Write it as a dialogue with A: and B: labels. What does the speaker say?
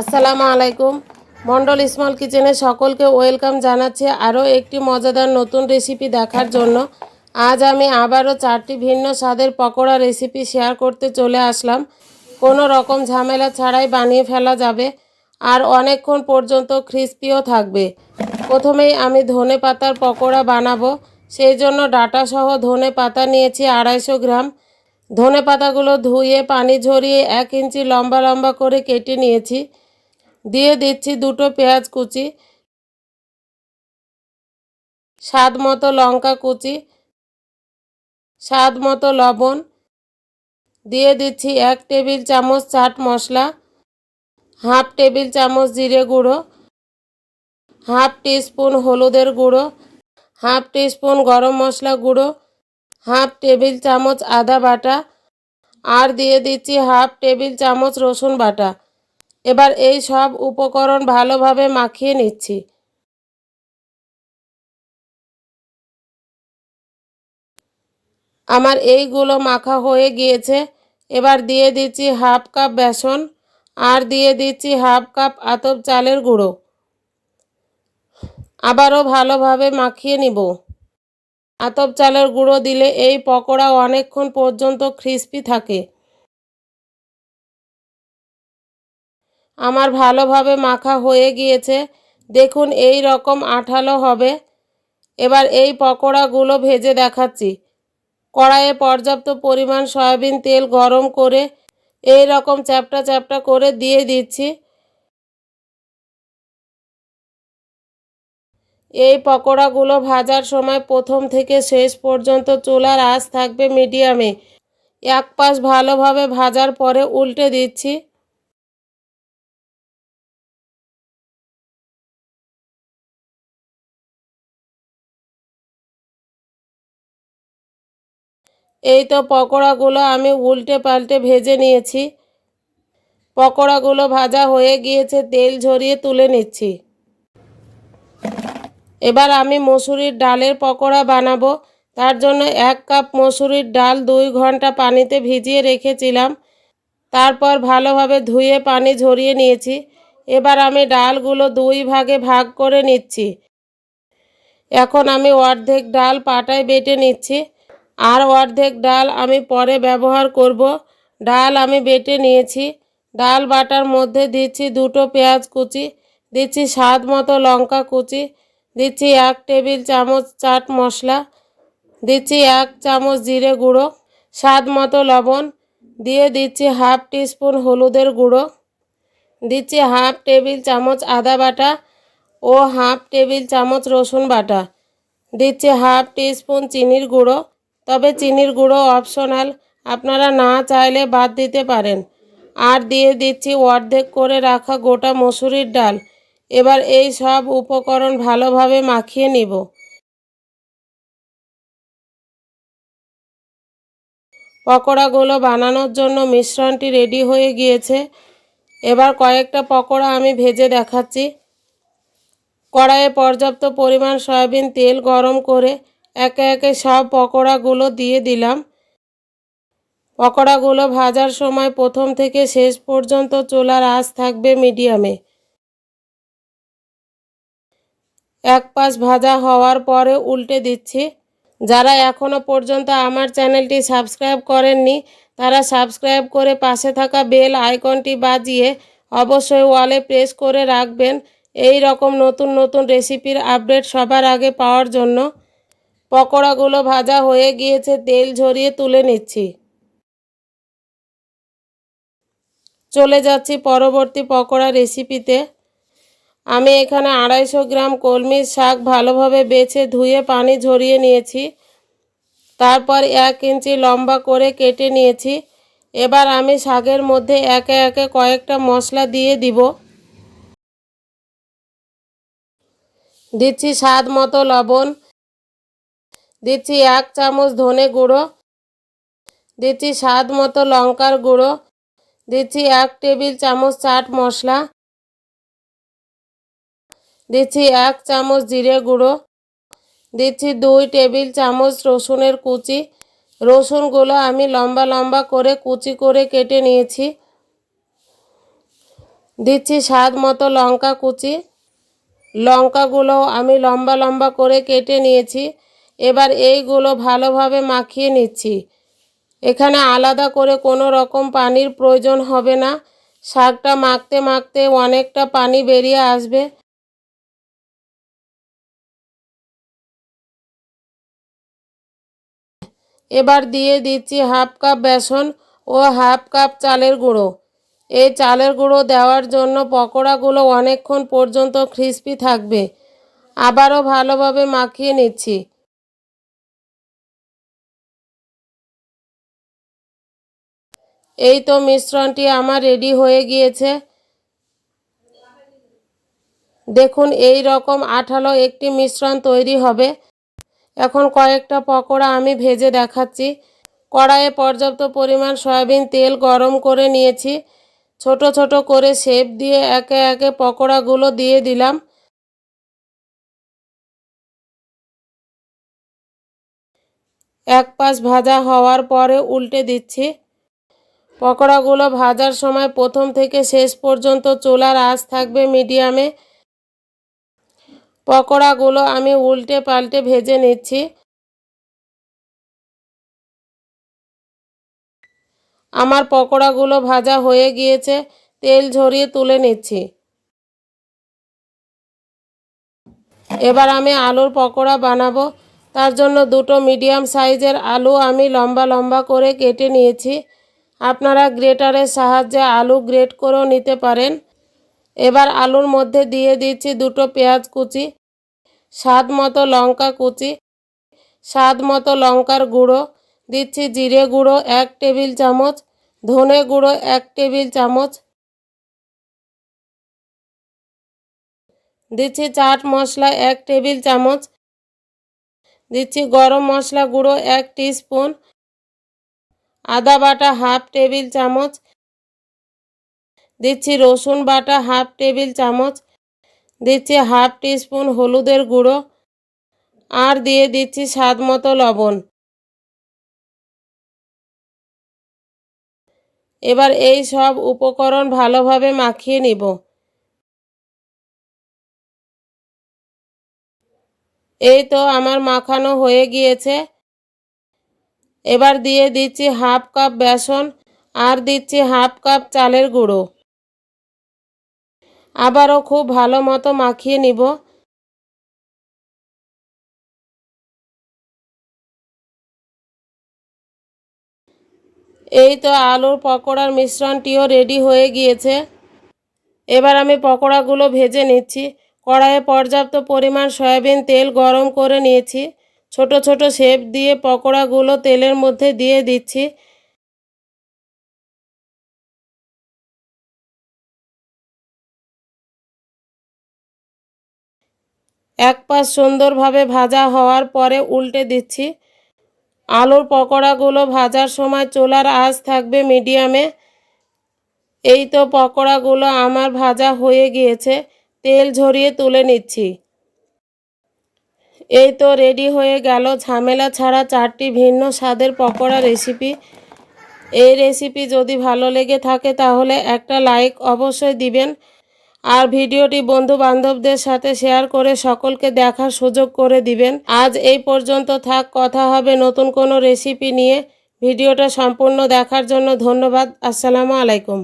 A: আসসালামু আলাইকুম। মন্ডল স্মল কিচেনে সকলকে ওয়েলকাম জানাচ্ছি আরও একটি মজাদার নতুন রেসিপি দেখার জন্য। আজ আমি আবারও 4টি ভিন্ন স্বাদের পকোড়া রেসিপি শেয়ার করতে চলে আসলাম। কোনো রকম ঝামেলা ছাড়াই বানিয়ে ফেলা যাবে আর অনেকক্ষণ পর্যন্ত ক্রিস্পিও থাকবে। প্রথমেই আমি ধনে পাতার পকোড়া বানাবো, সেই জন্য ডাঁটাসহ ধনে পাতা নিয়েছি 250 গ্রাম। ধনে পাতাগুলো ধুয়ে পানি ঝরিয়ে 1 ইঞ্চি লম্বা লম্বা করে কেটে নিয়েছি। দিয়ে দিচ্ছি 2টো পেঁয়াজ কুচি, স্বাদ মতো লঙ্কা কুচি, স্বাদ মতো লবণ, দিয়ে দিচ্ছি 1 টেবিল চামচ চাট মশলা, হাফ টেবিল চামচ জিরে গুঁড়ো, হাফ টিস্পুন হলুদের গুঁড়ো, হাফ টিস্পুন গরম মশলা গুঁড়ো, হাফ টেবিল চামচ আদা বাটা আর দিয়ে দিচ্ছি হাফ টেবিল চামচ রসুন বাটা। এবার এই সব উপকরণ ভালোভাবে মাখিয়ে নিচ্ছি। আমার এইগুলো মাখা হয়ে গিয়েছে। এবার দিয়ে দিচ্ছি হাফ কাপ বেসন আর দিয়ে দিচ্ছি হাফ কাপ আতপ চালের গুঁড়ো। আবারও ভালোভাবে মাখিয়ে নিব। আতপ চালের গুঁড়ো দিলে এই পকোড়া অনেকক্ষণ পর্যন্ত ক্রিস্পি থাকে। আমার ভালোভাবে মাখা হয়ে গিয়েছে, দেখুন এই রকম আঠালো হবে। এবার এই পকোড়াগুলো ভেজে দেখাচ্ছি। কড়াইয়ে পর্যাপ্ত পরিমাণ সয়াবিন তেল গরম করে এই রকম চ্যাপটা চ্যাপটা করে দিয়ে দিচ্ছি। এই পকোড়াগুলো ভাজার সময় প্রথম থেকে শেষ পর্যন্ত চুলার আঁচ থাকবে মিডিয়ামে। এক পাশ ভালোভাবে ভাজার পরে উল্টে দিচ্ছি। এই তো পকোড়াগুলো আমি উল্টে পাল্টে ভেজে নিয়েছি। পকোড়াগুলো ভাজা হয়ে গিয়েছে, তেল ঝরিয়ে তুলে নিচ্ছি। এবার আমি মসুরির ডালের পকোড়া বানাবো। তার জন্য 1 কাপ মসুরির ডাল 2 ঘন্টা পানিতে ভিজিয়ে রেখেছিলাম। তারপর ভালোভাবে ধুয়ে পানি ঝরিয়ে নিয়েছি। এবার আমি ডালগুলো 2 ভাগে ভাগ করে নিচ্ছি। এখন আমি অর্ধেক ডাল পাটায় বেটে নিচ্ছি, আর অর্ধেক ডাল আমি পরে ব্যবহার করব। ডাল আমি বেটে নিয়েছি। ডাল বাটার মধ্যে দিচ্ছি 2টো পেঁয়াজ কুচি, দিচ্ছি স্বাদ মতো লঙ্কা কুচি, দিচ্ছি 1 টেবিল চামচ চাট মশলা, দিচ্ছি 1 চামচ জিরে গুঁড়ো, স্বাদ মতো লবণ, দিয়ে দিচ্ছি হাফ টিস্পুন হলুদের গুঁড়ো, দিচ্ছি হাফ টেবিল চামচ আদা বাটা ও হাফ টেবিল চামচ রসুন বাটা, দিচ্ছি হাফ টিস্পুন চিনির গুঁড়ো। তবে চিনির গুঁড়ো অপশনাল, আপনারা না চাইলে বাদ দিতে পারেন। আর দিয়ে দিচ্ছি অর্ধেক করে রাখা গোটা মসুরির ডাল। এবার এই সব উপকরণ ভালোভাবে মাখিয়ে নিব। পকোড়াগুলো বানানোর জন্য মিশ্রণটি রেডি হয়ে গিয়েছে। এবার কয়েকটা পকোড়া আমি ভেজে দেখাচ্ছি। কড়াইয়ে পর্যাপ্ত পরিমাণ সয়াবিন তেল গরম করে একে একে সব পকোড়াগুলো দিয়ে দিলাম। পকোড়াগুলো ভাজার সময় প্রথম থেকে শেষ পর্যন্ত চুলার আঁচ থাকবে মিডিয়ামে। এক পাশ ভাজা হওয়ার পরে উল্টে দিচ্ছি। যারা এখনও পর্যন্ত আমার চ্যানেলটি সাবস্ক্রাইব করেননি তারা সাবস্ক্রাইব করে পাশে থাকা বেল আইকনটি বাজিয়ে অবশ্যই ওয়ালে প্রেস করে রাখবেন এই রকম নতুন নতুন রেসিপির আপডেট সবার আগে পাওয়ার জন্য। পকোড়াগুলো ভাজা হয়ে গিয়েছে, তেল ঝরিয়ে তুলে নিচ্ছি। চলে যাচ্ছি পরবর্তী পকোড়া রেসিপিতে। আমি এখানে 250 গ্রাম কলমির শাক ভালোভাবে বেছে ধুয়ে পানি ঝরিয়ে নিয়েছি। তারপর 1 ইঞ্চি লম্বা করে কেটে নিয়েছি। এবার আমি শাকের মধ্যে একে একে কয়েকটা মশলা দিয়ে দিব। দিচ্ছি স্বাদ মতো লবণ, দিচ্ছি 1 চামচ ধনে গুঁড়ো, দিচ্ছি স্বাদ মতো লঙ্কার গুঁড়ো, দিচ্ছি 1 টেবিল চামচ চাট মশলা, দিচ্ছি 1 চামচ জিরে গুঁড়ো, দিচ্ছি 2 টেবিল চামচ রসুনের কুচি। রসুনগুলো আমি লম্বা লম্বা করে কুচি করে কেটে নিয়েছি। দিচ্ছি স্বাদ মতো লঙ্কা কুচি। লঙ্কাগুলো আমি লম্বা লম্বা করে কেটে নিয়েছি। এবার এইগুলো ভালোভাবে মাখিয়ে নিচ্ছি। এখানে আলাদা করে কোনো রকম পানির প্রয়োজন হবে না। শাকটা মাখতে মাখতে অনেকটা পানি বেরিয়ে আসবে। এবার দিয়ে দিচ্ছি হাফ কাপ বেসন ও হাফ কাপ চালের গুঁড়ো। এই চালের গুঁড়ো দেওয়ার জন্য পকোড়াগুলো অনেকক্ষণ পর্যন্ত ক্রিস্পি থাকবে। আবারও ভালোভাবে মাখিয়ে নিচ্ছি। এই তো মিশ্রণটি আমার রেডি হয়ে গিয়েছে। দেখুন এই রকম আঠালো একটি মিশ্রণ তৈরি হবে। এখন কয়েকটা পকোড়া আমি ভেজে দেখাচ্ছি। কড়াইয়ে পর্যাপ্ত পরিমাণ সয়াবিন তেল গরম করে নিয়েছি। ছোট ছোট করে শেপ দিয়ে একে একে পকোড়াগুলো দিয়ে দিলাম। এক পাশ ভাজা হওয়ার পরে উল্টে দিচ্ছি। পকোড়াগুলো ভাজার সময় প্রথম থেকে শেষ পর্যন্ত চুলার আঁচ থাকবে মিডিয়ামে। পকোড়াগুলো আমি উল্টে পাল্টে ভেজে নিচ্ছি। আমার পকোড়াগুলো ভাজা হয়ে গিয়েছে, তেল ঝরিয়ে তুলে নিচ্ছি। এবার আমি আলুর পকোড়া বানাবো। তার জন্য দুটো মিডিয়াম সাইজের আলু আমি লম্বা লম্বা করে কেটে নিয়েছি। আপনারা গ্রেটারের সাহায্যে আলু গ্রেট করেও নিতে পারেন। এবার আলুর মধ্যে দিয়ে দিচ্ছি দুটো পেঁয়াজ কুচি, স্বাদ মতো লঙ্কা কুচি, স্বাদ মতো লঙ্কার গুঁড়ো, দিচ্ছি জিরে গুঁড়ো 1 টেবিল চামচ, ধনে গুঁড়ো 1 টেবিল চামচ, দিচ্ছি চাট মশলা 1 টেবিল চামচ, দিচ্ছি গরম মশলা গুঁড়ো 1 টিস্পুন, আদা বাটা হাফ টেবিল চামচ, দিচ্ছি রসুন বাটা হাফ টেবিল চামচ, দিচ্ছি হাফ টিস্পুন হলুদের গুঁড়ো, আর দিয়ে দিচ্ছি স্বাদ মতো লবণ। এবার এই সব উপকরণ ভালোভাবে মাখিয়ে নিব। এই তো আমার মাখানো হয়ে গিয়েছে। এবার দিয়ে দিচ্ছি হাফ কাপ বেসন আর দিচ্ছি হাফ কাপ চালের গুঁড়ো। আবারও খুব ভালো মতো মাখিয়ে নিব। এই তো আলুর পকোড়ার মিশ্রণটিও রেডি হয়ে গিয়েছে। এবার আমি পকোড়াগুলো ভেজে নিচ্ছি। কড়াইয়ে পর্যাপ্ত পরিমাণ সয়াবিন তেল গরম করে নিয়েছি। ছোট ছোট শেপ দিয়ে পকোড়াগুলো তেলের মধ্যে দিয়ে দিচ্ছি। এক পাশ সুন্দরভাবে ভাজা হওয়ার পরে উল্টে দিচ্ছি। আলুর পকোড়াগুলো ভাজার সময় চুলার আঁচ থাকবে মিডিয়ামে। এই তো পকোড়াগুলো আমার ভাজা হয়ে গিয়েছে, তেল ঝরিয়ে তুলে নিচ্ছি। এই তো রেডি হয়ে গেল ঝামেলা ছাড়া 4টি ভিন্ন স্বাদের পকোড়া রেসিপি। এই রেসিপি যদি ভালো লেগে থাকে তাহলে একটা লাইক অবশ্যই দিবেন, আর ভিডিওটি বন্ধু বান্ধবদের সাথে শেয়ার করে সকলকে দেখার সুযোগ করে দিবেন। আজ এই পর্যন্ত থাক, কথা হবে নতুন কোনো রেসিপি নিয়ে। ভিডিওটা সম্পূর্ণ দেখার জন্য ধন্যবাদ। আসসালামু আলাইকুম।